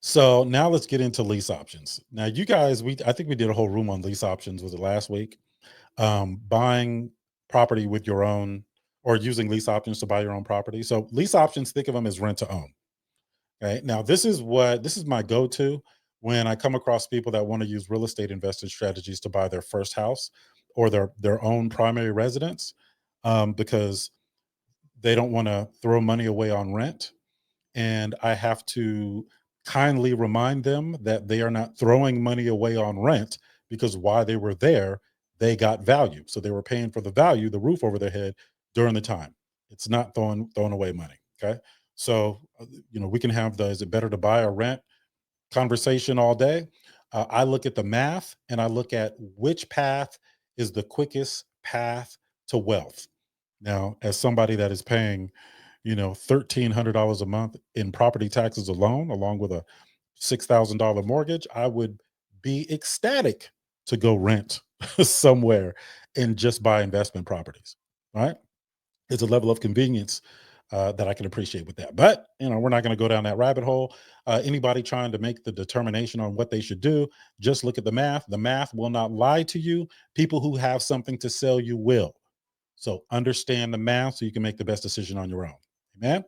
So now let's get into lease options. Now, you guys, I think we did a whole room on lease options. Was it last week? Buying property with your own, or using lease options to buy your own property. So lease options, think of them as rent to own. Okay. Now, this is my go-to when I come across people that want to use real estate investing strategies to buy their first house or their own primary residence, because they don't want to throw money away on rent, and I have to kindly remind them that they are not throwing money away on rent, because while they were there, they got value. So they were paying for the value, the roof over their head during the time. It's not throwing away money. Okay. So we can have the is it better to buy or rent conversation all day. I look at the math and I look at which path is the quickest path to wealth. Now, as somebody that is paying, $1,300 a month in property taxes alone, along with a $6,000 mortgage, I would be ecstatic to go rent somewhere and just buy investment properties. Right? It's a level of convenience that I can appreciate with that. But we're not going to go down that rabbit hole. Anybody trying to make the determination on what they should do, just look at the math. The math will not lie to you. People who have something to sell you will. So understand the math so you can make the best decision on your own. Amen.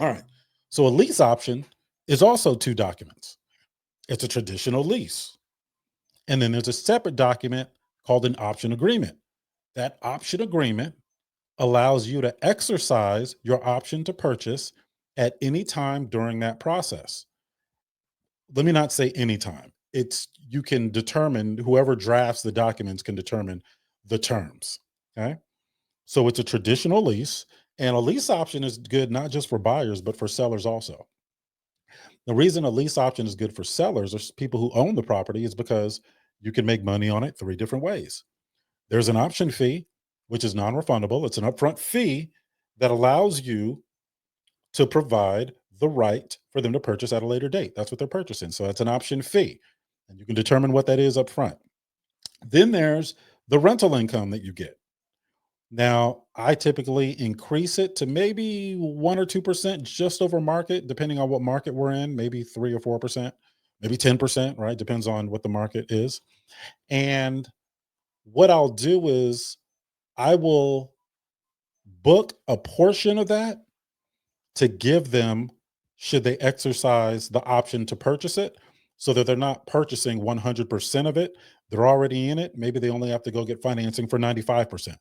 All right. So a lease option is also two documents. It's a traditional lease. And then there's a separate document called an option agreement. That option agreement allows you to exercise your option to purchase at any time during that process. Let me not say any time. It's you can determine, whoever drafts the documents can determine the terms. Okay. So it's a traditional lease, and a lease option is good not just for buyers, but for sellers also. The reason a lease option is good for sellers or people who own the property is because you can make money on it three different ways. There's an option fee, which is non refundable. It's an upfront fee that allows you to provide the right for them to purchase at a later date. That's what they're purchasing. So that's an option fee. And you can determine what that is up front. Then there's the rental income that you get. Now, I typically increase it to maybe 1 or 2% just over market, depending on what market we're in, maybe 3 or 4%, maybe 10%, right? Depends on what the market is. And what I'll do is I will book a portion of that to give them, should they exercise the option to purchase it, so that they're not purchasing 100% of it. They're already in it. Maybe they only have to go get financing for 95%.